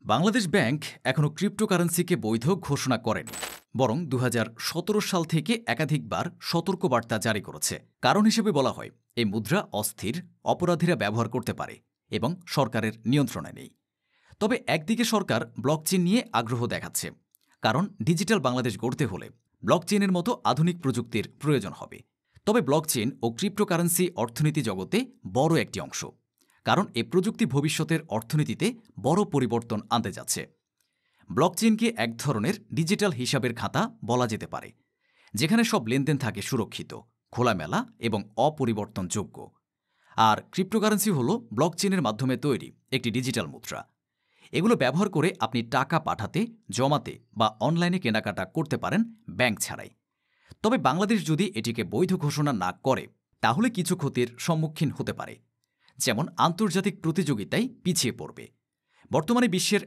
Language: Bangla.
বাংলাদেশ ব্যাংক এখনও ক্রিপ্টোকারেন্সিকে বৈধ ঘোষণা করেনি, বরং ২০১৭ সাল থেকে একাধিকবার সতর্কবার্তা জারি করেছে। কারণ হিসেবে বলা হয়, এই মুদ্রা অস্থির, অপরাধীরা ব্যবহার করতে পারে এবং সরকারের নিয়ন্ত্রণে নেই। তবে একদিকে সরকার ব্লকচেইন নিয়ে আগ্রহ দেখাচ্ছে, কারণ ডিজিটাল বাংলাদেশ গড়তে হলে ব্লকচেইনের মতো আধুনিক প্রযুক্তির প্রয়োজন হবে। তবে ব্লকচেইন ও ক্রিপ্টোকারেন্সি অর্থনীতি জগতে বড় একটি অংশ, কারণ এই প্রযুক্তি ভবিষ্যতের অর্থনীতিতে বড় পরিবর্তন আনতে যাচ্ছে। ব্লকচেইনকে এক ধরনের ডিজিটাল হিসাবের খাতা বলা যেতে পারে, যেখানে সব লেনদেন থাকে সুরক্ষিত, খোলামেলা এবং অপরিবর্তনযোগ্য। আর ক্রিপ্টোকারেন্সি হল ব্লকচেইনের মাধ্যমে তৈরি একটি ডিজিটাল মুদ্রা। এগুলো ব্যবহার করে আপনি টাকা পাঠাতে, জমাতে বা অনলাইনে কেনাকাটা করতে পারেন ব্যাংক ছাড়াই। তবে বাংলাদেশ যদি এটিকে বৈধ ঘোষণা না করে, তাহলে কিছু ক্ষতির সম্মুখীন হতে পারে, যেমন আন্তর্জাতিক প্রতিযোগিতায় পিছিয়ে পড়বে। বর্তমানে বিশ্বের